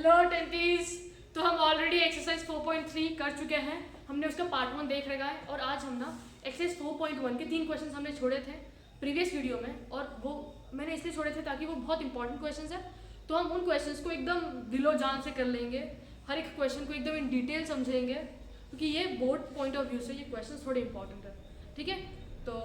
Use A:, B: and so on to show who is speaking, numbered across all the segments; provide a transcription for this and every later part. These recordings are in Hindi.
A: हेलो टेंटीज। तो हम ऑलरेडी एक्सरसाइज 4.3 कर चुके हैं, हमने उसका पार्ट 1 देख रखा है और आज हम ना एक्सरसाइज 4.1 के 3 क्वेश्चंस हमने छोड़े थे प्रीवियस वीडियो में, और वो मैंने इसलिए छोड़े थे ताकि वो बहुत इंपॉर्टेंट क्वेश्चंस है। तो हम उन क्वेश्चंस को एकदम दिलो जान से कर लेंगे, हर एक क्वेश्चन को एकदम इन डिटेल समझेंगे, क्योंकि ये बोर्ड पॉइंट ऑफ व्यू से ये क्वेश्चन थोड़े इंपॉर्टेंट है। ठीक है, तो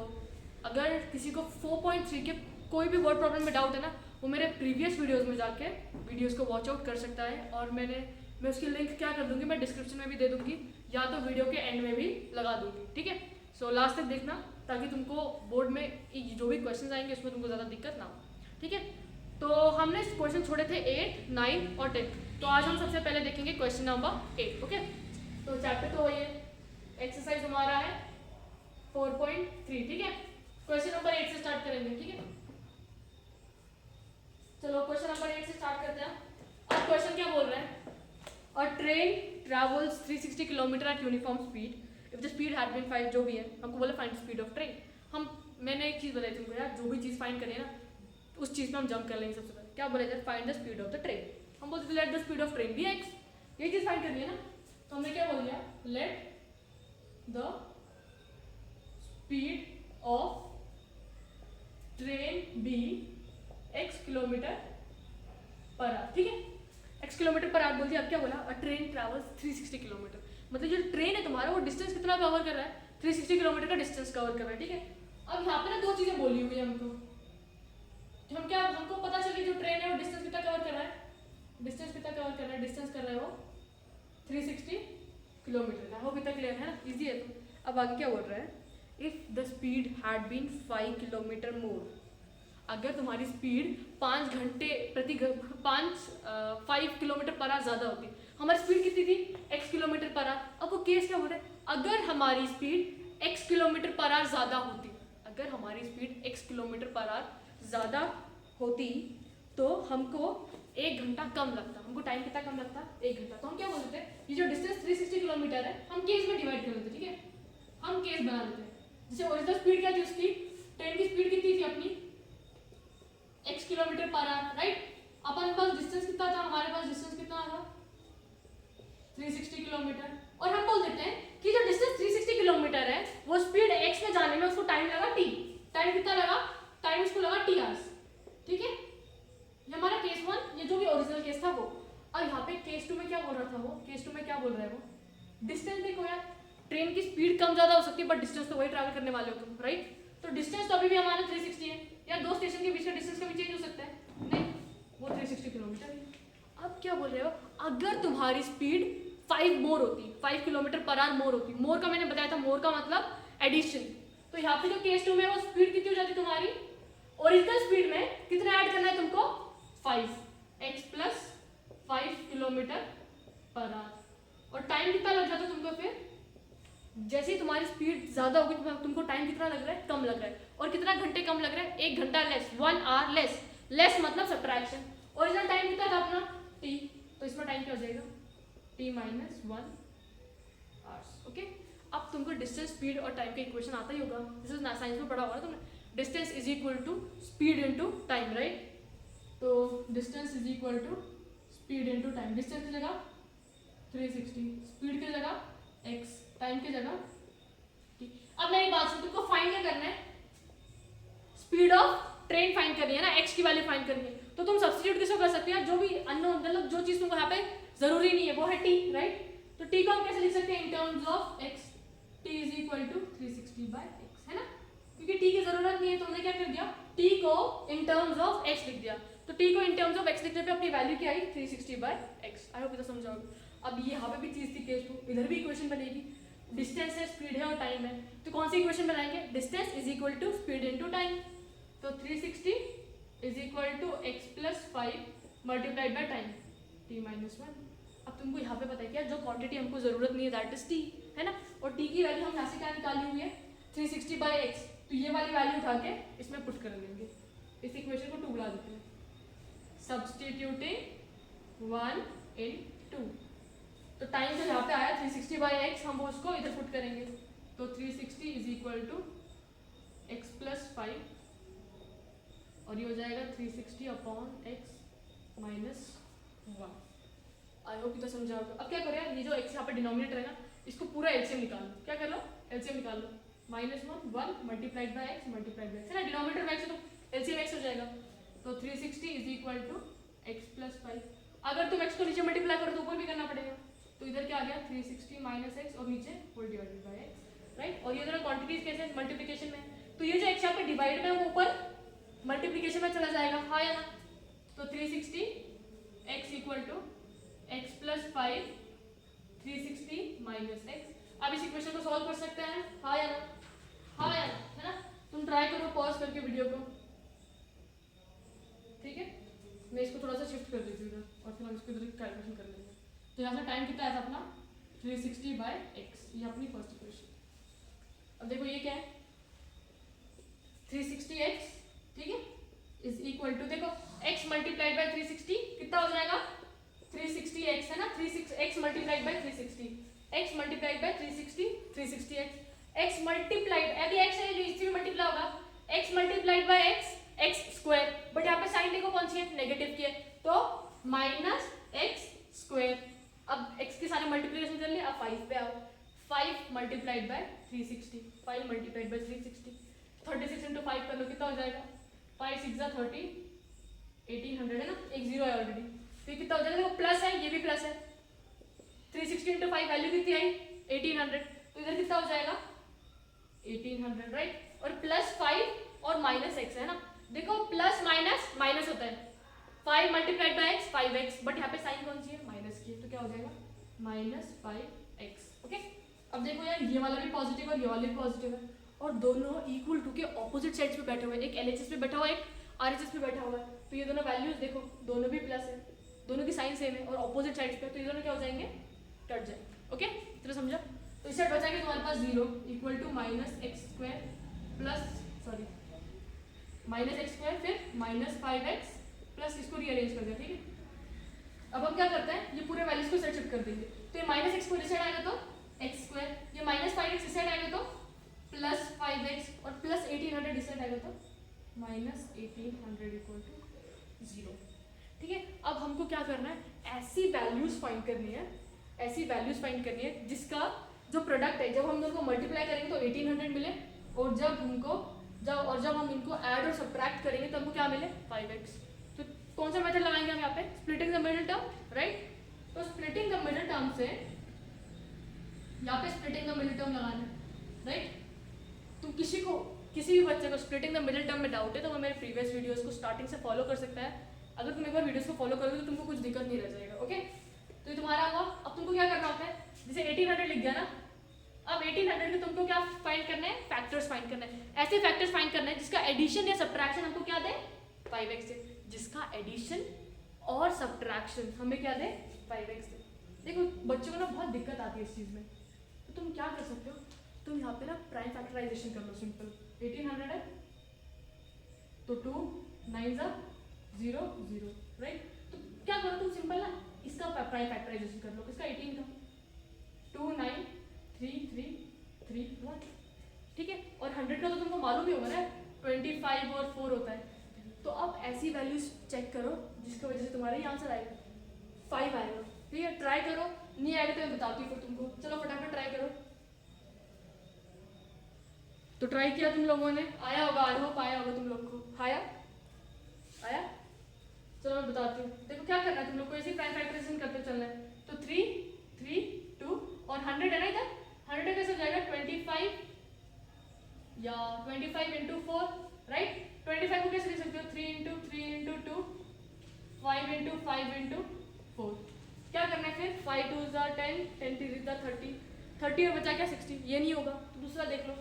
A: अगर किसी को 4.3 के कोई भी वर्ड प्रॉब्लम में डाउट है ना, वो मेरे प्रीवियस वीडियोस में जाके वीडियोस को वॉच आउट कर सकता है, और मैं उसकी लिंक क्या कर दूंगी, मैं डिस्क्रिप्शन में भी दे दूंगी या तो वीडियो के एंड में भी लगा दूंगी। ठीक है, सो लास्ट तक देखना ताकि तुमको बोर्ड में जो भी क्वेश्चन आएंगे उसमें तुमको ज़्यादा दिक्कत ना हो। ठीक है, तो हमने क्वेश्चन छोड़े थे 8, 9 और 10। तो आज हम सबसे पहले देखेंगे क्वेश्चन नंबर 8। ओके, तो चैप्टर तो ये एक्सरसाइज हमारा है 4.3। ठीक है, क्वेश्चन नंबर 8 से स्टार्ट करेंगे। ठीक है, चलो क्वेश्चन नंबर 8 से स्टार्ट करते हैं। अब क्वेश्चन क्या बोल रहे हैं, a train travels 360 kilometres at uniform speed if the speed had been 5, जो भी है हमको बोला फाइंड स्पीड ऑफ ट्रेन। मैंने एक चीज़ बताई तुमको यार, जो भी चीज़ फाइंड करें ना उस चीज़ में हम जंप कर लेंगे। सबसे पहले क्या बोले थे, find the speed of the train. हम बोलते थे let the speed of train be x, ये चीज़ फाइंड करनी है ना, तो हमने क्या बोल दिया, let the speed of train be x kilometre per hour. ठीक है, x किलोमीटर पर आवर बोल दिया। अब क्या बोला, अ ट्रेन ट्रैवल्स 360 किलोमीटर, मतलब जो ट्रेन है तुम्हारा वो डिस्टेंस कितना कवर कर रहा है, 360 किलोमीटर का डिस्टेंस कवर कर रहा है। ठीक है, अब यहाँ पे ना दो चीजें बोली हुई है हमको, हमको पता चली जो ट्रेन है वो डिस्टेंस कितना कवर कर रहा है, डिस्टेंस कितना कवर कर रहा है, डिस्टेंस कर रहा है वो 360 किलोमीटर का। वो भी तक क्लियर है ना, इजी है। तो अब आगे क्या बोल रहा है, if the speed had been 5 kilometre more, अगर तुम्हारी स्पीड 5 घंटे प्रति 5 किलोमीटर पर आवर ज़्यादा होती। हमारी स्पीड कितनी थी, x किलोमीटर पर आवर। अब वो केस क्या हो रहा है, अगर हमारी speed x kilometre per our ज़्यादा होती, अगर हमारी speed x kilometre per our ज़्यादा होती तो हमको 1 घंटा कम लगता। हमको टाइम कितना कम लगता, 1 घंटा। तो हम क्या बोलते हैं, ये जो डिस्टेंस 360 किलोमीटर है हम केस में डिवाइड कर लेते। ठीक है, हम केस बना लेते हैं। जैसे ओरिजिनल स्पीड क्या थी उसकी, ट्रेन की स्पीड कितनी थी अपनी, x kilometre per hour, right. अपन पास डिस्टेंस कितना था, हमारे पास डिस्टेंस कितना था 360 किलोमीटर, और हम बोल देते हैं कि जो डिस्टेंस 360 किलोमीटर है वो स्पीड x में जाने में उसको टाइम लगा t। टाइम कितना लगा, टाइम उसको लगा t आवर्स। ठीक है, ये हमारा केस 1, ये जो भी ओरिजिनल केस था वो। और यहाँ पे केस 2 में क्या बोल रहा था वो, केस 2 में क्या बोल रहा है वो, डिस्टेंस देखो यार, ट्रेन की स्पीड कम ज्यादा हो सकती है बट डिस्टेंस तो वही ट्रैवल करने वाले हो तुम, राइट। तो डिस्टेंस तो अभी भी हमारा 360 है, या दो स्टेशन के बीच का डिस्टेंस कभी चेंज हो सकता है, नहीं, वो 360 किलोमीटर है। अब क्या बोल रहे हो, अगर तुम्हारी स्पीड 5 मोर होती, 5 किलोमीटर पर आवर मोर होती, मोर का मैंने बताया था, मोर का मतलब एडिशन। तो यहाँ पे जो केस 2 में वो स्पीड कितनी हो जाती तुम्हारी, ओरिजिनल स्पीड में कितना ऐड करना है तुमको, 5x plus 5 kilometre per our, और टाइम कितना लग जाता तुमको फिर, जैसे ही तुम्हारी स्पीड ज्यादा होगी तुमको टाइम कितना लग रहा है, कम लग रहा है। और कितना घंटे कम लग रहा है, 1 घंटा लेस, 1 आवर लेस। लेस मतलब सब्ट्रैक्शन, ओरिजिनल टाइम कितना था अपना t, तो इसमें टाइम क्या हो जाएगा, t माइनस 1 आवर्स। ओके, अब तुमको डिस्टेंस, स्पीड और टाइम का इक्वेशन आता ही होगा, जैसे साइंस में पढ़ा होगा तुमने, distance is equal to speed into time, right. तो distance is equal to speed into time, distance की जगह 360, स्पीड की जगह x, टाइम की जगह t। अब मेरी बात सुन, तुमको फाइंड क्या करना है, स्पीड ऑफ ट्रेन फाइंड करनी है ना, x की वैल्यू फाइंड करनी है। तो तुम सब्स्टिट्यूट किसको कर सकते हैं, जो भी अननोन, मतलब जो चीज तुमको यहाँ पे जरूरी नहीं है वो है t, राइट। तो t को हम कैसे लिख सकते हैं, in terms of x, t is equal to 360 by x, है ना, क्योंकि t की जरूरत नहीं है तो हमने क्या कर दिया, t को इन टर्म्स ऑफ x लिख दिया। तो t को इन टर्म्स ऑफ x लिखने पे अपनी वैल्यू क्या आई, 360 बाय x। आई होप इतना समझाओगे। अब ये यहाँ पे भी चीज थी केस 2, इधर भी इक्वेशन बनेगी, डिस्टेंस है, स्पीड है और टाइम है, तो कौन सी इक्वेशन बनाएंगे, distance is equal to speed into time. तो 360 is equal to x plus 5 multiplied by time, t minus 1। अब तुमको यहाँ पे पता है क्या, जो क्वांटिटी हमको जरूरत नहीं है दैट इज t, है ना, और t की वैल्यू हम यहाँ से क्या निकाली हुई है, 360 बाय x। तो ये वाली वैल्यू उठा के इसमें पुट कर देंगे, इस इक्वेशन को 2 बुला देते हैं, सब्स्टिट्यूटिंग 1 इन 2। तो टाइम जो यहाँ पे आया 360 बाई एक्स, हम वो उसको इधर पुट करेंगे। तो 360 is equal to x plus 5, और ये हो जाएगा 360 upon x minus 1। I hope इतना समझा होगा। अब क्या करो यार, ये जो x यहाँ पे डिनोमिनेटर है ना, इसको पूरा एलसीएम निकाल लो। क्या कर लो, एलसीएम निकाल लो। -1 multiplied by x multiplied by x है ना, डिनोमिनेटर में x है तो एलसीएम x हो जाएगा। तो 360 is equal to x plus 5। अगर तुम x को नीचे मल्टीप्लाई करो तो ऊपर भी करना पड़ेगा, तो इधर क्या आ गया 360 माइनस x और नीचे whole divided by x, right. और ये दोनों क्वांटिटीज कैसे हैं, मल्टीप्लिकेशन में, तो ये जो x यहाँ पे डिवाइड में है वो ऊपर मल्टीप्लिकेशन में चला जाएगा, हाँ या ना। तो 360 x equal to x plus 5 360 minus x। अब इस इक्वेशन को सॉल्व कर सकते हैं, हाँ या ना, हाँ या ना, है ना। तुम ट्राई करो पॉज करके वीडियो को, ठीक है। मैं इसको थोड़ा सा शिफ्ट कर देती हूँ इधर और फिर हम इसको इधर कैलकुलेशन कर लेंगे। तो यहाँ से टाइम कितना आया था अपना 360 बाय x, ये अपनी फर्स्ट इक्वेशन। अब देखो ये क्या है 360x, ठीक है, इज इक्वल टू देखो x मल्टीप्लाइड बाय 360 कितना हो जाएगा 360x है ना, 360x multiplied by 360, x multiplied bye 360 360x multiplied, अभी x है इससे भी मल्टीप्लाई होगा, x multiplied by x square, but यहाँ पे साइन देखो कौन सी है, नेगेटिव की है, तो माइनस x स्क्वायर। अब x के सारे मल्टीप्लिकेशन कर लिए, अब 5 पे आओ, 5 multiplied bye 360, 5 multiplied bye 360, 36 into 5 कर लो कितना हो जाएगा, 5 6 30, 1800 है ना, एक जीरो है ऑलरेडी, तो ये कितना हो जाएगा, देखो प्लस है, ये भी प्लस है, 360 इंटू 5 वैल्यू कितनी आई 1800, तो इधर कितना हो जाएगा 1800, राइट। और प्लस 5 और माइनस x है ना, देखो प्लस माइनस माइनस होता है, 5 multiplied by x 5x, but यहाँ पे साइन कौन सी है माइनस की है, तो क्या हो जाएगा -5x, ओके। अब देखो यार ये वाला भी पॉजिटिव है, ये वाला भी पॉजिटिव है, और दोनों इक्वल टू के ऑपोजिट साइड्स पे बैठे हुए हैं, एक LHS पे बैठा हुआ है, एक RHS पे बैठा हुआ है, तो ये दोनों वैल्यूज देखो दोनों भी प्लस है, दोनों की साइन सेम है और ऑपोजिट साइड्स पे, तो ये दोनों क्या हो जाएंगे कट जाए, ओके, इतना समझा। तो इस साइड बचाएंगे तुम्हारे पास 0 equal to -x square plus sorry -x square फिर -5x प्लस इसको रीअरेंज कर दिया, ठीक है। अब हम क्या करते हैं, ये पूरे वैल्यूज को सेट शिफ्ट कर देंगे, तो ये -x को इस साइड आएगा तो x स्क्वायर, ये -5x इस साइड आएगा तो +5x और प्लस 1800 इस साइड आएगा तो -1800 इक्वल टू 0, ठीक है। अब हमको क्या करना है, ऐसी वैल्यूज फाइंड करनी है, ऐसी वैल्यूज फाइंड करनी है जिसका जो प्रोडक्ट है जब हम दोनों को मल्टीप्लाई करेंगे तो 1800 मिले, और जब हम इनको ऐड और सब्ट्रैक्ट करेंगे तो हमको क्या मिले 5x। तो कौन सा मेथड लगाएंगे हम यहाँ पे, splitting the middle term, right. तो स्प्लिटिंग द मिडिल टर्म से यहाँ पे स्प्लिटिंग द मिडिल टर्म लगाना है, राइट। तुम किसी भी बच्चे को स्प्लिटिंग द मिडिल टर्म में डाउट है तो वो मेरे प्रीवियस वीडियोस को स्टार्टिंग से फॉलो कर सकता है। अगर तुम एक बार वीडियोस को फॉलो करोगे तो तुमको कुछ दिक्कत नहीं रह जाएगा, ओके। तो ये तुम्हारा हुआ। अब तुमको क्या करना होता है, जैसे 1800 लिख गया ना, अब 1800 के तुमको क्या फाइंड करना है, फैक्टर्स फाइंड करना है, ऐसे फैक्टर्स फाइंड करना है जिसका एडिशन या सब्ट्रैक्शन हमको क्या दे 5x से, जिसका एडिशन और सब्ट्रैक्शन हमें क्या दे 5x से। देखो बच्चों को ना बहुत दिक्कत आती है इस चीज़ में, तो तुम क्या कर सकते हो, तुम यहाँ पे ना प्राइम फैक्टराइजेशन कर लो, सिंपल 1800 है तो 2 9 0 0, राइट। तो क्या करो तुम सिंपल ना इसका प्राइम फैक्टराइजेशन कर लो, इसका 18 का 2 9 3 3 3 1, ठीक है। और 100 का तो तुमको मालूम ही होगा ना 25 और 4 होता है। तो अब ऐसी वैल्यूज चेक करो जिसकी वजह से तुम्हारा ये आंसर आएगा 5 आएगा, ठीक है। ट्राई करो, नहीं आएगा तो मैं बताती हूँ फिर तुमको, चलो फटाफट ट्राई करो। तो ट्राई किया तुम लोगों ने, आया होगा, आई होप आया होगा तुम लोग को, आया आया। चलो मैं बताती हूँ, देखो क्या करना है तुम लोग को, ऐसे प्राइम फैक्टराइजेशन करते चलना है। तो 3 3 2 और 100 है ना, इधर 100 कैसे हो जाएगा 25 या 25 इंटू 4, राइट। 25 को कैसे लिख सकते हो 3 इंटू 2 5 इंटू 5 इंटू 4। क्या करना है फिर 5 2 10 10 3 30 30 और बचा क्या 60, ये नहीं होगा तो दूसरा देख लो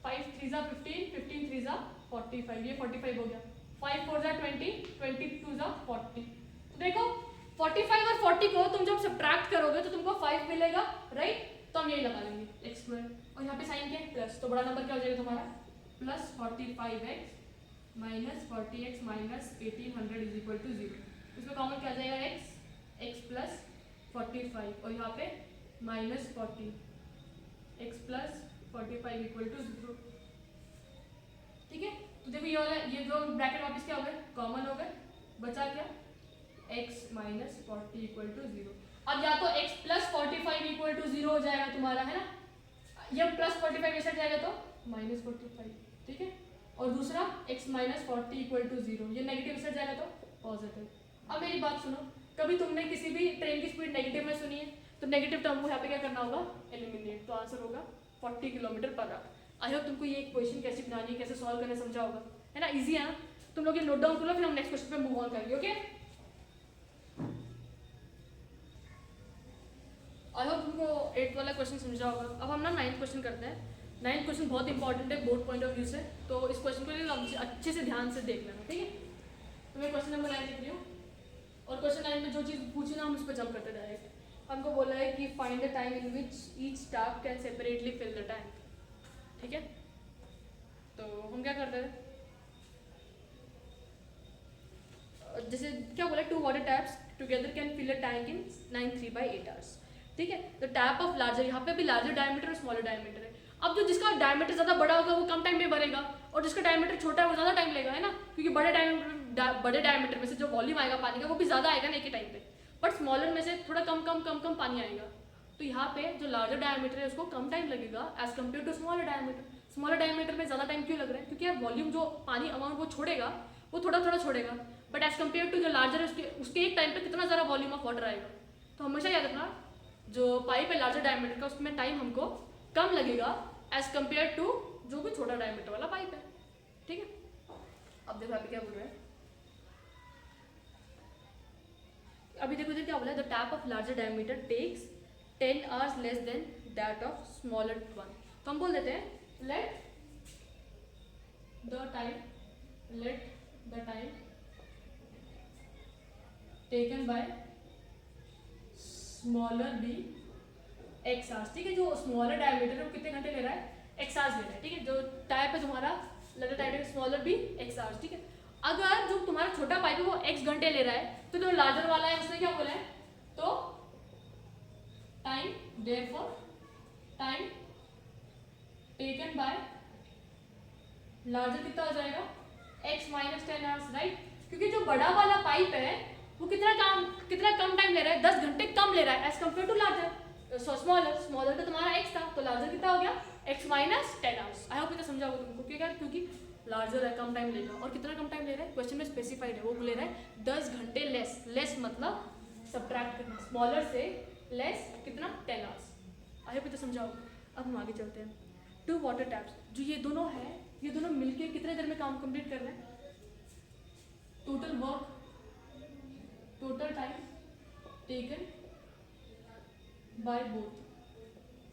A: 5 3 15 15 3 45, ये 45 हो गया, 5 4 20 22 40। तो देखो 45 और 40 को तुम जब सब्ट्रैक्ट करोगे तो तुमको 5 मिलेगा, राइट। तो हम यही लगा लेंगे x स्क्वायर, और यहाँ पे साइन क्या है प्लस, तो बड़ा नंबर क्या हो जाएगा तुम्हारा plus 45x minus 40x minus 1800 is equal to 0। इसमें कॉमन क्या आ जाएगा x प्लस 45 और यहाँ पे minus 40 x plus 45 equal to 0, ठीक है। तो देखो ये वाला ये जो ब्रैकेट वापस क्या हो गए कॉमन हो गए, बचा क्या x माइनस 40 इक्वल टू 0। अब या तो x प्लस 45 इक्वल टू 0 हो जाएगा तुम्हारा, है ना, ये प्लस 45 ऐसे जाएगा तो माइनस 45, ठीक है, और दूसरा x माइनस 40 इक्वल टू 0, ये नेगेटिव से जाएगा तो पॉजिटिव। अब मेरी बात सुनो, कभी तुमने किसी भी ट्रेन की स्पीड नेगेटिव में सुनी है, तो नेगेटिव टर्म को यहाँ पे क्या करना होगा, एलिमिनेट, तो आंसर होगा 40 kilometre per our. I hope तुमको ये क्वेश्चन कैसे बनानी है, कैसे सॉल्व करना समझा होगा, है ना, इजी है ना। तुम लोग ये नोट डाउन करो, फिर हम नेक्स्ट क्वेश्चन पे मूव ऑन करेंगे। ओके, आई होप तुमको 8th वाला क्वेश्चन समझा होगा। अब हम ना 9th क्वेश्चन करते हैं। 9th क्वेश्चन बहुत इंपॉर्टेंट है बोर्ड पॉइंट ऑफ व्यू से, तो इस क्वेश्चन को अच्छे से ध्यान से देख लेना, ठीक है। तो मैं क्वेश्चन नंबर 9 लिख रही हूँ, और क्वेश्चन 9 में जो चीज़ पूछी ना हम उस पर जंप करते डायरेक्ट। हमको बोला है कि find the time in which each staff can separately fill the tank, ठीक है। तो हम क्या करते हैं, जैसे क्या बोला, 2 water taps together can fill a tank in 9 3/8 hours, ठीक है। द टैप ऑफ लार्जर, यहाँ पे भी लार्जर डायमीटर और स्मॉलर डायमीटर है। अब जो जिसका डायमीटर ज़्यादा बड़ा होगा वो कम टाइम में भरेगा, और जिसका डायमीटर छोटा है वो ज़्यादा टाइम लेगा, है ना, क्योंकि बड़े डायमीटर में से जो वॉल्यूम आएगा पानी का वो भी ज़्यादा आएगा ना एक ही टाइम पे, बट स्मॉलर में से थोड़ा कम कम कम कम पानी आएगा। तो यहाँ पे जो लार्जर डायमीटर है उसको कम टाइम लगेगा as compare to smaller diameter. Smaller diameter में ज़्यादा टाइम क्यों लग रहा है, क्योंकि यार वॉल्यूम जो पानी अमाउंट वो छोड़ेगा वो थोड़ा थोड़ा छोड़ेगा, बट एज कम्पेयर टू जो लार्जर है उसके एक टाइम पे कितना ज़्यादा वॉल्यूम ऑफ वाटर आएगा। तो हमेशा याद रखना, जो पाइप है लार्जर डायमीटर का उसमें टाइम हमको कम लगेगा एज कम्पेयर टू जो भी छोटा डायमीटर वाला पाइप है, ठीक है। अब देखो अभी क्या बोल रहे हैं, अभी देखो इधर क्या बोला है, the tap of larger diameter takes 10 hours less than that of smaller one. तो हम बोल देते हैं let the time taken by smaller be x hours, ठीक है। जो स्मॉलर डायमीटर है वो कितने घंटे ले रहा है, एक्स आवर्स ले रहा है, ठीक है। जो टाइप है तुम्हारा larger diameter smaller be x hours, ठीक है। अगर जो तुम्हारा छोटा पाइप है वो एक्स घंटे ले रहा है, तो जो लार्जर वाला है उसने क्या बोला है, तो time therefore time taken bye larger कितना हो जाएगा, x माइनस 10 आवर्स, राइट। क्योंकि जो बड़ा वाला पाइप है वो कितना कम टाइम ले रहा है, 10 घंटे कम ले रहा है as compare to larger, smaller तो तुम्हारा x था, तो लार्जर कितना हो गया, x माइनस 10 आवर्स। आई होप इतना समझा होगा तुमको, क्योंकि लार्जर है, कम टाइम लेगा, और कितना कम टाइम ले रहा है, क्वेश्चन में स्पेसिफाइड है, वो ले रहा है 10 घंटे लेस मतलब सब्ट्रैक्ट करना, स्मॉलर से लेस कितना, 10 आवर्स। आई होप इतना समझा होगा। अब हम आगे चलते हैं। 2 वाटर टैप्स, जो ये दोनों है, ये दोनों मिलके कितने देर में काम कंप्लीट कर रहे हैं, total work, total time taken by both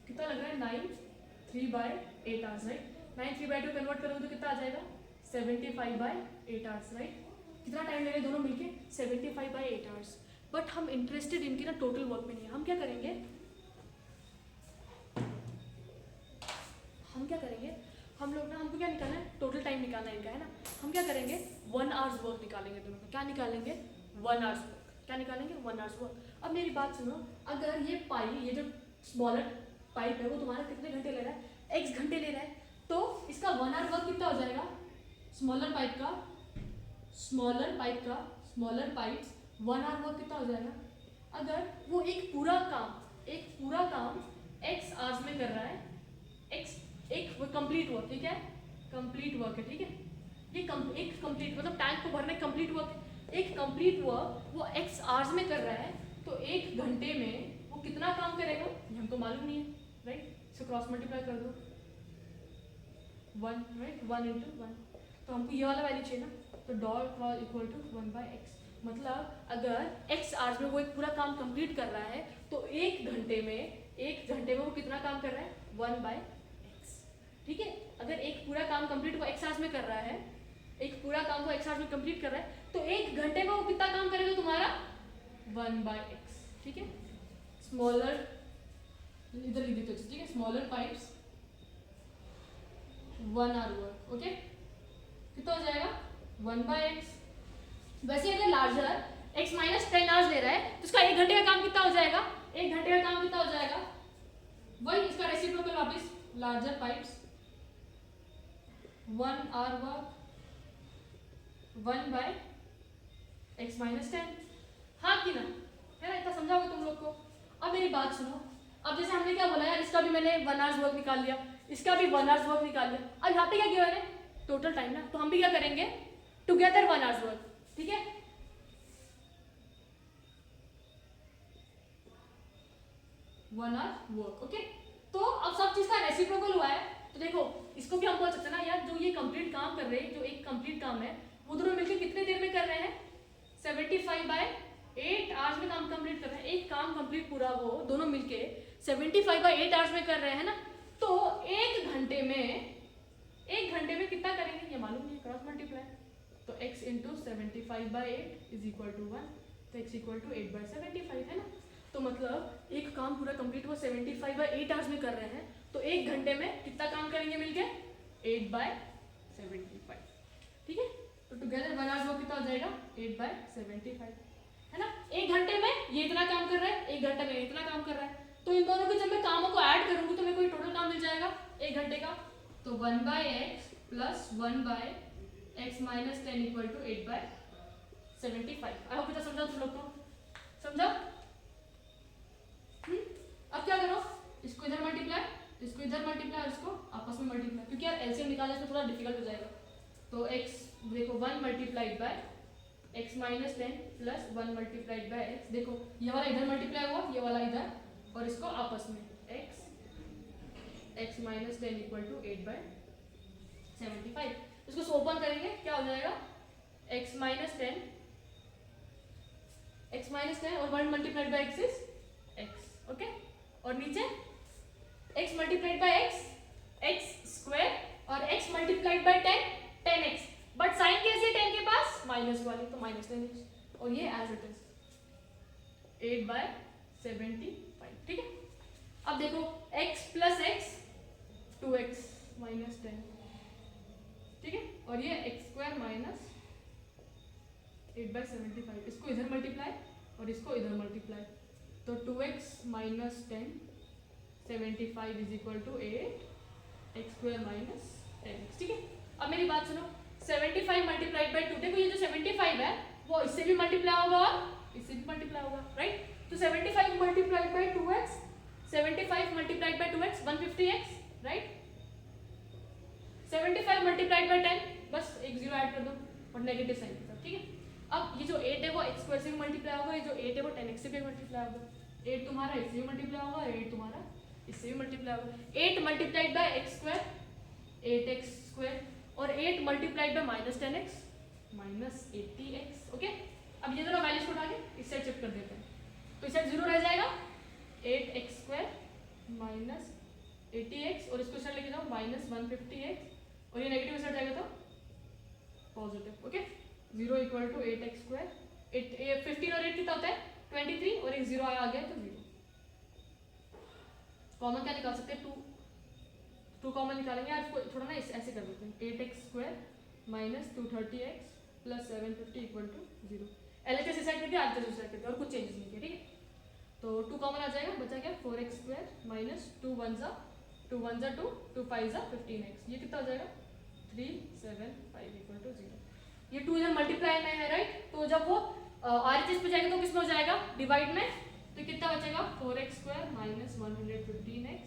A: कितना लग रहा है, 9 3/8 आवर्स, राइट। 9 3/2 कन्वर्ट करोगे तो कितना आ जाएगा, 75/8 आवर्स, राइट। कितना टाइम लगेगा दोनों मिलके, 75/8 आवर्स। बट हम इंटरेस्टेड इनकी ना टोटल वर्क में नहीं है। हम क्या करेंगे, हम लोग ना, हमको क्या निकालना है, टोटल टाइम निकालना है इनका, है ना। हम क्या करेंगे, 1 आवर्स वर्क निकालेंगे दोनों का। क्या निकालेंगे, 1 आवर्स वर्क। क्या निकालेंगे, 1 आवर्स वर्क। अब मेरी बात सुनो, अगर ये जो स्मॉलर पाइप है वो तुम्हारा कितने घंटे ले रहा है, x घंटे ले रहा है, तो इसका 1 आवर वर्क कितना हो जाएगा, स्मॉलर पाइप 1 आवर वर्क कितना हो जाएगा। अगर वो एक पूरा काम x आवर्स में कर रहा है, एक कंप्लीट वर्क, ठीक है, कंप्लीट वर्क है, ठीक है। ये एक कंप्लीट मतलब टैंक को भरने कंप्लीट वर्क, एक कंप्लीट वर्क वो x आवर्स में कर रहा है, तो 1 घंटे में वो कितना काम करेगा ये हमको मालूम नहीं है, राइट। इसको क्रॉस मल्टीप्लाई कर दो, 1, राइट, 1 × 1, तो हमको ये वाला वैल्यू चाहिए ना, तो डॉट वाल इक्वल टू 1/x। मतलब अगर x आवर्स में वो एक पूरा काम कंप्लीट कर रहा है, तो 1 घंटे में वो कितना काम कर रहा है, 1/x, ठीक है। अगर एक पूरा काम कंप्लीट वो x आवर्स में कर रहा है, तो 1 घंटे में वो कितना काम करेगा तुम्हारा, 1/x, ठीक है। स्मॉलर इधर लिख देते, ठीक है, smaller pipes 1 hour work, okay, कितना हो जाएगा, 1/x। वैसे अगर लार्जर x माइनस 10 आवर्स ले रहा है तो उसका 1 घंटे का काम कितना हो जाएगा, 1 घंटे का काम कितना हो जाएगा, वही इसका रेसिप्रोकल वापस, larger pipes 1 hour work 1/x minus 10, हाँ कि ना, है ना, इतना समझा होगा तुम लोग को। अब मेरी बात सुनो, अब जैसे हमने क्या बोला यार, इसका भी मैंने 1 आवर्स वर्क निकाल लिया, इसका भी 1 आवर्स वर्क निकाल लिया। अब यहाँ पे क्या किया मैंने, टोटल टाइम ना, तो हम भी क्या करेंगे, टुगेदर 1 आवर्स वर्क, ठीक है। 1 आवर वर्क, ओके। तो अब सब चीज का रेसिप्रोकल हुआ है, तो देखो इसको भी हम बोल सकते हैं ना यार, जो ये कंप्लीट काम कर रहे हैं, जो एक कंप्लीट काम है वो दोनों मिलकर कितने देर में कर रहे हैं, 75/8 आवर्स में काम कंप्लीट कर रहे हैं। एक काम कंप्लीट पूरा वो दोनों मिलके 75/8 आवर्स में कर रहे हैं ना, तो एक घंटे में कितना करेंगे ये मालूम नहीं, क्रॉस मल्टीप्लाई, तो x into 75/8 is equal to 1, तो x इक्वल टू 8/75 है ना। तो मतलब एक काम पूरा कंप्लीट वो 75/8 आवर्स में कर रहे हैं, तो एक घंटे में कितना काम करेंगे मिलके, 8/75, ठीक है। तो टुगेदर 1 आवर्स वो कितना हो जाएगा, 8/75, है ना। एक घंटे में ये इतना काम कर रहा है, एक घंटे में इतना काम कर रहा है, तो इन दोनों के जब मैं कामों को ऐड करूंगी तो मेरे को टोटल काम मिल जाएगा एक घंटे का। तो 1/x plus 1/x minus 10 equal to 8/75। I hope इतना समझा तुम लोग को, समझा। अब क्या करो, इसको इधर मल्टीप्लाई, इसको इधर मल्टीप्लाई, इसको आपस में मल्टीप्लाई, क्योंकि यार एलसीएम निकालने में थोड़ा डिफिकल्ट हो जाएगा। तो x देखो 1 multiplied by x minus 10 plus 1 multiplied by x, देखो ये वाला इधर मल्टीप्लाई हुआ, ये वाला इधर, और इसको आपस में x माइनस 10 इक्वल टू 8/75। इसको ओपन करेंगे क्या हो जाएगा, x माइनस 10 और 1 multiplied by x is x, okay. और नीचे x multiplied by x square, और x multiplied by 10x, but sign कैसे है 10 के पास, माइनस वाली, तो माइनस 10x, और ये एज इट इज 8/75, ठीक है। अब देखो x plus x 2x minus 10, ठीक है, और ये x स्क्वायर माइनस 8/75, इसको इधर मल्टीप्लाई और इसको इधर मल्टीप्लाई, तो 2x minus 10 75 is equal to 8 x square minus 10x, ठीक है। अब मेरी बात सुनो, 75 मल्टीप्लाइड बाई 2, देखो ये जो 75 है वो इससे भी मल्टीप्लाई होगा और इससे भी मल्टीप्लाई होगा, राइट। तो 75 multiplied by 2x, 75 multiplied by 2x 150x, right. 75 multiplied by 10, बस एक जीरो ऐड कर दो और नेगेटिव साइन के साथ, ठीक है। अब ये जो 8 है वो x स्क्वायर से भी मल्टीप्लाई होगा, ये जो 8 है वो 10x से भी मल्टीप्लाई होगा, 8 तुम्हारा इससे भी मल्टीप्लाई होगा, 8 तुम्हारा इससे भी मल्टीप्लाई होगा। 8 multiplied by x square 8x square, और 8 multiplied by minus 10x minus 80x, okay. अब ये दोनों वैल्यूज को उठा के इस साइड शिफ्ट कर देते हैं, तो इस साइड जीरो रह जाएगा, 8x स्क्वायर माइनस 80x, और इसको साइड लेके जाओ माइनस 150x, और ये नेगेटिव साइड जाएगा तो positive, okay. 0 equal to 8x square, 15 और 8 कितना होता है 23, और एक जीरो आ गया तो 0। कॉमन क्या निकाल सकते हैं, 2 कॉमन निकालेंगे यार, इसको थोड़ा ना ऐसे कर देते हैं, 8x square minus 230x plus 750 equal to 0। LHS इस साइड करके आगे दूसरी साइड करके, और कुछ चेंजेस नहीं किए, ठीक है। तो 2 कॉमन आ जाएगा, बचा क्या 4x स्क्वायर माइनस 2 1 जा 2 2 5 जा 15x, ये कितना हो जाएगा 375 इक्वल टू 0। ये 2 इधर मल्टीप्लाई में है, राइट। तो जब वो आरएचएस पे जाएगा तो किस में हो जाएगा, डिवाइड में, तो कितना बचेगा 4x square minus 115x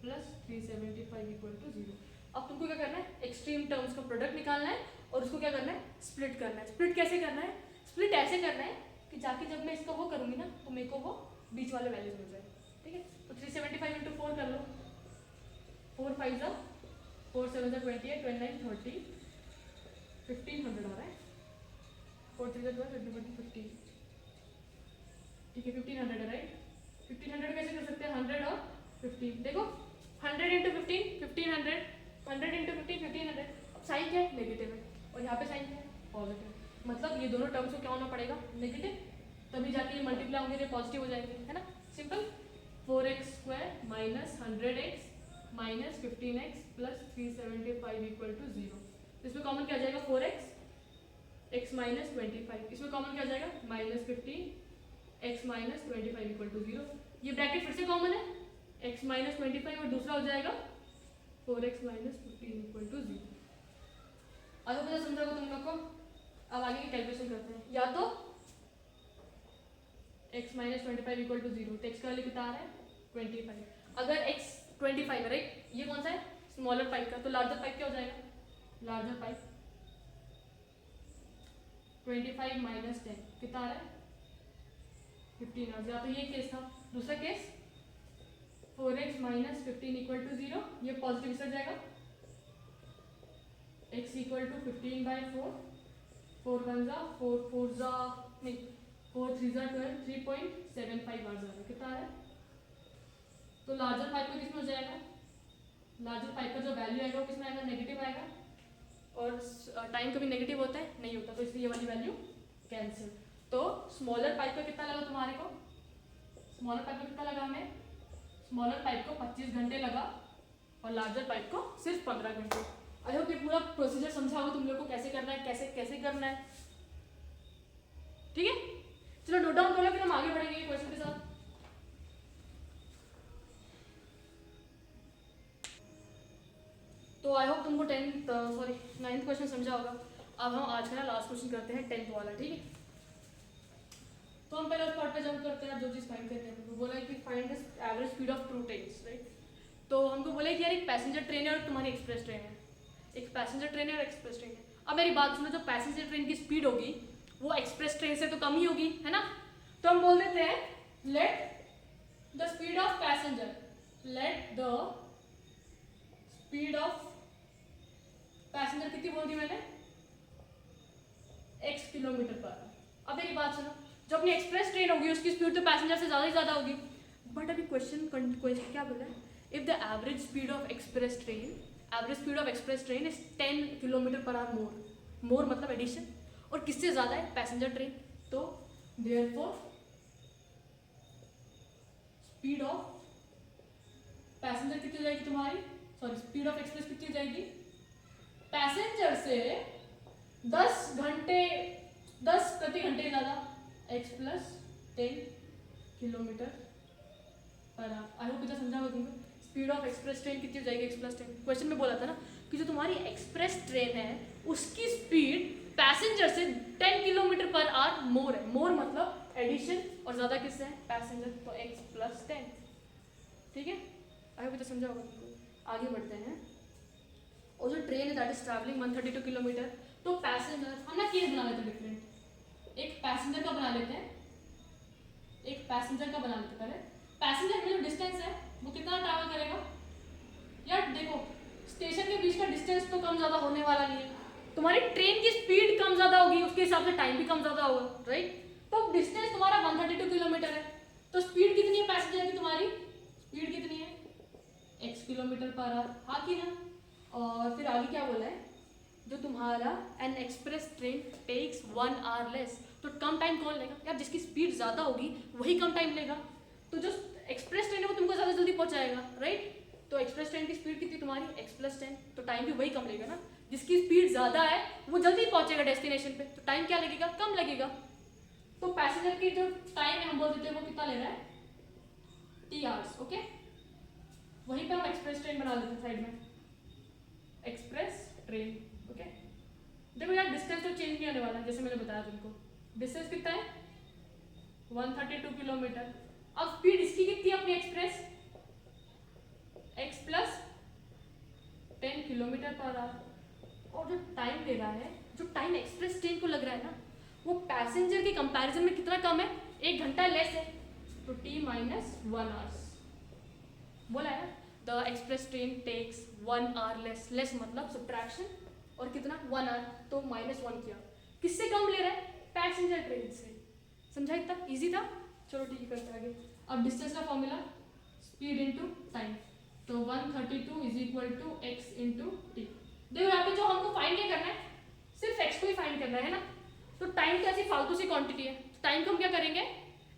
A: plus 375 equal to 0। अब तुमको क्या करना है, एक्सट्रीम टर्म्स का प्रोडक्ट निकालना है और उसको क्या करना है, स्प्लिट करना है। स्प्लिट कैसे करना है, स्प्लिट ऐसे करना है कि जाके जब मैं इसका वो करूंगी ना तो मेरे को वो बीच वाले वैल्यूज मिल जाए, ठीक है। तो 375 इंटू 4 कर लो, 4 5 जा 4 7 जा 28 29 30 1500 आ रहा है, 4 3 जा 12 20 15, ठीक है 1500 है, राइट। 1500 कैसे कर सकते हैं, 100 और 15, देखो 100 इंटू 15 1500, 100 इंटू 15 1500। अब साइन क्या है, नेगेटिव है, और यहाँ पे साइन क्या है, पॉजिटिव। मतलब ये दोनों टर्म्स को क्या होना पड़ेगा, नेगेटिव, तभी जाके ये मल्टीप्लाई होंगे तो पॉजिटिव हो जाएंगे, है ना, simple. 4x square minus 100x minus 15x plus 375 equal to 0। इसमें कॉमन क्या आ जाएगा 4x, x माइनस 25, इसमें कॉमन क्या आ जाएगा minus 15 x minus 25 equal to 0। ये ब्रैकेट फिर से कॉमन है, x माइनस 25 और दूसरा हो जाएगा 4x माइनस 15 इक्वल टू 0। अब मुझे समझा तुम लोग को। अब आगे की कैलकुलेशन करते हैं, या तो x माइनस 25 इक्वल टू 0, तो x का वैल्यू कितना आ रहा है 25। अगर x 25 है राइट, ये कौन सा है स्मॉलर पाइप का, तो लार्जर पाइप क्या हो जाएगा, लार्जर पाइप 25 माइनस 10 कितना आ रहा है 15 आ गया। तो ये केस था। दूसरा case 4x minus 15 equal to 0, ये पॉजिटिव इससे जाएगा, x इक्वल टू 15/4, 4 1 जा 4 4 जा नहीं 4 3 जा 12, 3.75 आ जाएगा, कितना आ रहा है। तो लार्जर पाइप का किसमें हो जाएगा, लार्जर पाइप का जो वैल्यू आएगा वो किसमें आएगा, नेगेटिव आएगा, और टाइम कभी नेगेटिव होता है नहीं होता, तो इसलिए ये वाली वैल्यू कैंसिल। तो स्मॉलर पाइप का कितना लगा तुम्हारे को, स्मॉलर पाइप का कितना लगा हमें, स्मॉलर पाइप को 25 घंटे लगा और लार्जर पाइप को सिर्फ 15 घंटे। आई होप ये पूरा प्रोसीजर समझा होगा तुम लोग को, कैसे करना है, कैसे कैसे करना है, ठीक है। चलो नोट डाउन कर लो, फिर हम आगे बढ़ेंगे क्वेश्चन के साथ। तो आई होप तुमको 9th क्वेश्चन समझा होगा। अब हम आज का लास्ट क्वेश्चन करते हैं 10th वाला, ठीक है। तो हम पहले उस पार्ट पे जंप करते हैं जो चीज़ फाइंड करते हैं। हमको बोला है कि find the average speed of 2 trains, right. तो हमको बोला है कि यार एक पैसेंजर ट्रेन है और तुम्हारी एक्सप्रेस ट्रेन है, एक पैसेंजर ट्रेन है और एक्सप्रेस ट्रेन है। अब मेरी बात सुनो, जो पैसेंजर ट्रेन की स्पीड होगी वो एक्सप्रेस ट्रेन से तो कम ही होगी, है ना। तो हम बोल देते हैं let the speed of passenger, late the speed of passenger कितनी बोल दी मैंने, x किलोमीटर पर। अब मेरी बात सुनो, जो अपनी एक्सप्रेस ट्रेन होगी उसकी स्पीड तो पैसेंजर से ज़्यादा ही ज़्यादा होगी, बट अभी क्वेश्चन क्या बोला है, if the average speed of express train, average speed of express train is 10 kilometre per hour more, more मतलब एडिशन, और किससे ज़्यादा है पैसेंजर ट्रेन, तो देयरफॉर स्पीड ऑफ पैसेंजर कितनी हो जाएगी तुम्हारी, सॉरी स्पीड ऑफ एक्सप्रेस कितनी हो जाएगी, पैसेंजर से 10 प्रति घंटे ज़्यादा, x plus 10 kilometre per our. I hope इतना समझा होगा तुमको। स्पीड ऑफ एक्सप्रेस ट्रेन कितनी हो जाएगी, x प्लस 10। क्वेश्चन में बोला था ना कि जो तुम्हारी एक्सप्रेस ट्रेन है उसकी स्पीड पैसेंजर से 10 किलोमीटर पर आवर मोर है, मोर मतलब एडिशन, और ज़्यादा किससे है पैसेंजर, तो x प्लस 10, ठीक है। आई होप इतना समझा होगा तुमको। आगे बढ़ते हैं। और जो ट्रेन है दैट इज ट्रैवलिंग 132 किलोमीटर, तो पैसेंजर हम ना केस बना लेते हैं डिफरेंट, एक पैसेंजर का बना लेते हैं, एक पैसेंजर का बना लेते हैं। पहले पैसेंजर में जो डिस्टेंस है वो कितना ट्रैवल करेगा, यार देखो स्टेशन के बीच का डिस्टेंस तो कम ज़्यादा होने वाला नहीं है, तुम्हारी ट्रेन की स्पीड कम ज़्यादा होगी उसके हिसाब से टाइम भी कम ज़्यादा होगा, राइट। तो डिस्टेंस तुम्हारा 132 किलोमीटर है, तो स्पीड कितनी है पैसेंजर की, तुम्हारी स्पीड कितनी है x किलोमीटर पर आवर, हाँ कि ना। और फिर आगे क्या बोला है, जो तुम्हारा an express train takes 1 hour less, तो कम टाइम कौन लेगा यार, जिसकी स्पीड ज़्यादा होगी वही कम टाइम लेगा, तो जो एक्सप्रेस ट्रेन है वो तुमको ज़्यादा जल्दी पहुंचाएगा, राइट। तो एक्सप्रेस ट्रेन की स्पीड कितनी तुम्हारी x प्लस 10, तो टाइम भी वही कम लेगा ना, जिसकी स्पीड ज़्यादा है वो जल्दी पहुंचेगा डेस्टिनेशन पे, तो टाइम क्या लगेगा, कम लगेगा। तो पैसेंजर की जो टाइम है हम बोल देते हैं वो कितना ले रहा है, t आवर्स, ओके। वहीं पे हम एक्सप्रेस ट्रेन बना लेते हैं साइड में, एक्सप्रेस ट्रेन, ओके। देखो यार डिस्टेंस तो चेंज नहीं होने वाला, जैसे मैंने बताया तुमको डिस्टेंस कितना है 132 किलोमीटर। अब स्पीड इसकी कितनी है अपनी express, x plus 10 kilometre per our, और जो टाइम ले रहा है, जो टाइम एक्सप्रेस ट्रेन को लग रहा है ना वो पैसेंजर के कंपैरिजन में कितना कम है, 1 घंटा लेस है, तो t माइनस 1 आवर्स बोला है ना। The express train takes 1 hour less, less मतलब सब्ट्रैक्शन, और कितना 1 आवर, तो -1 किया, किससे कम ले रहा है, पैसेंजर ट्रेन से। समझा, इतना इजी था। चलो ठीक है करते हैं आगे। अब डिस्टेंस का फॉर्मूला स्पीड इनटू टाइम, तो 132 is equal to x into t. देखो यहाँ पे जो हमको फाइंड क्या करना है, सिर्फ x को ही फाइंड करना है ना, तो टाइम तो ऐसी फालतू सी क्वांटिटी है, टाइम को हम क्या करेंगे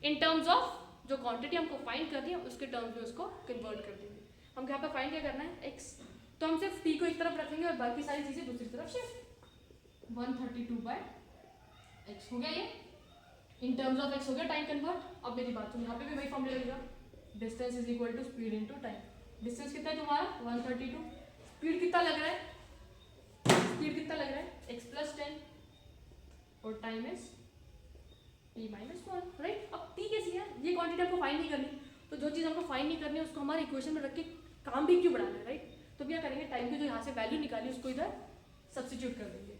A: इन टर्म्स ऑफ जो क्वांटिटी हमको फाइंड करनी है उसके टर्म्स में उसको कन्वर्ट कर देंगे। हम यहाँ पे फाइंड क्या करना है x, तो हम सिर्फ t को एक तरफ रखेंगे और बाकी सारी चीजें दूसरी तरफ शिफ्ट। 132/x हो गया, ये इन टर्म्स ऑफ x हो गया टाइम कन्वर्ट। अब मेरी बात सुनो, यहाँ पे भी वही फॉर्मूला लगेगा, distance is equal to speed into time. Distance कितना है तुम्हारा 132, स्पीड कितना लग रहा है, स्पीड कितना लग रहा है x प्लस 10, और time is t minus one, right. अब t कैसी है, ये क्वांटिटी आपको फाइंड नहीं करनी, तो जो चीज़ हमको फाइंड नहीं करनी है उसको हमारे इक्वेशन में रख के काम भी क्यों बढ़ाना है, राइट। तो क्या करेंगे, टाइम की जो यहाँ से वैल्यू निकाली उसको इधर सब्सटीट्यूट कर देंगे।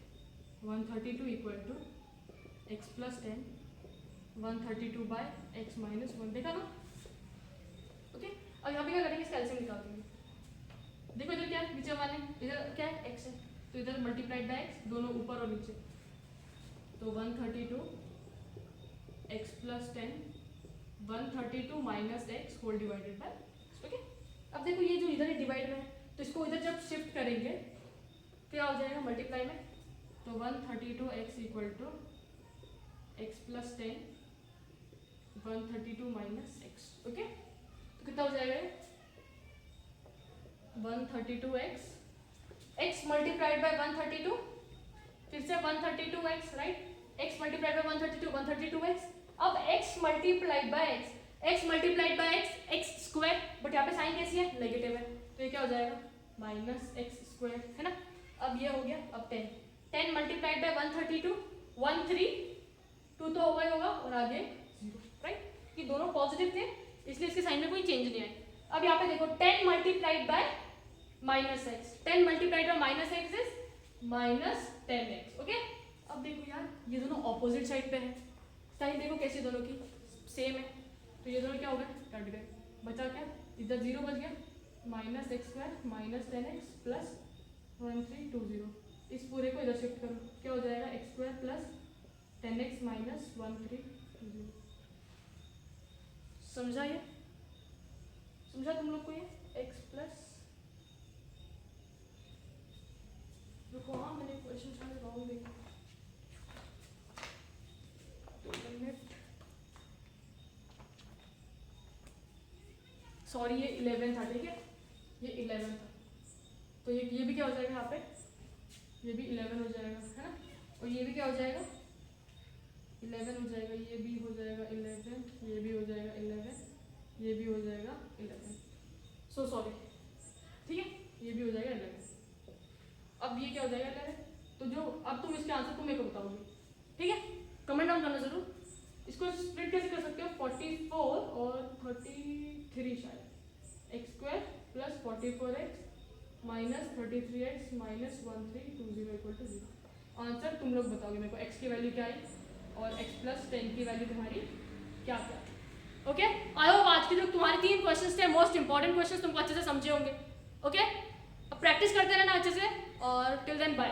A: 132 equal to x plus 10, 132 by x minus one, देखा ना, ओके। अब यहाँ पे क्या करेंगे, इसका एलसीएम निकाल देंगे। देखो इधर क्या है, नीचे वाले इधर क्या है, एक्स है, तो इधर मल्टीप्लाइड बाय एक्स, दोनों ऊपर और नीचे, तो 132 x plus 10, 132 minus x whole divided by, okay. अब देखो ये जो इधर डिवाइड में है, तो इसको इधर जब शिफ्ट करेंगे क्या हो जाएगा, मल्टीप्लाई में, तो 132 x equal to x plus 10, 132 minus x, okay. तो कितना हो जाएगा, 132 एक्स मल्टीप्लाइड बाय 132, फिर से 132 X, right, X multiplied by 132, 132 X. अब X multiplied by X multiplied by X square, but यहाँ पे साइन कैसी है, नेगेटिव है, तो ये क्या हो जाएगा, माइनस एक्स स्क्वायर, है ना। अब ये हो गया, अब 10 मल्टीप्लाइड बाय 132, 132 तो होगा ही होगा, और आगे 0, राइट। ये दोनों पॉजिटिव थे इसलिए इसके साइन में कोई चेंज नहीं आया। अब यहाँ पे देखो 10 multiplied by minus x, 10 multiplied by minus x is minus 10x, okay. अब देखो यार ये दोनों ऑपोजिट साइड पे है, साइन देखो कैसी दोनों की सेम है, तो ये दोनों क्या हो गए, कट गए, बचा क्या, इधर 0 बच गया, minus x square minus 10x plus 1320, इस पूरे को इधर शिफ्ट करो, क्या हो जाएगा, x square plus 10x minus 1320। समझा ये, समझा तुम लोग को ये, x प्लस, रुको हाँ मैंने क्वेश्चन शायद रॉन्ग देखा, सॉरी ये 11 था, ठीक है, ये 11 था, तो ये भी क्या हो जाएगा, यहाँ पे ये भी 11 हो जाएगा, है ना, और ये भी क्या हो जाएगा, 11 हो जाएगा, ये भी हो जाएगा 11, ये भी हो जाएगा 11, ये भी हो जाएगा 11, सो सॉरी, ठीक है, ये भी हो जाएगा 11। अब ये क्या हो जाएगा 11, तो जो अब तुम इसके आंसर तुम मेरे को बताओगे, ठीक है, कमेंट डाउन करना जरूर। इसको स्प्लिट कैसे कर सकते हो, 44 और 33 शायद, x square plus 44x minus 33x minus 1320 equal to 0। Answer तुम लोग बताओगे मेरे को, x की वैल्यू क्या आई और x प्लस 10 की वैल्यू तुम्हारी क्या क्या, ओके। आई होप आज के जो तुम्हारे 3 क्वेश्चंस थे, मोस्ट इंपॉर्टेंट क्वेश्चंस तुमको अच्छे से समझे होंगे, ओके। अब प्रैक्टिस करते रहना अच्छे से, और टिल देन बाय।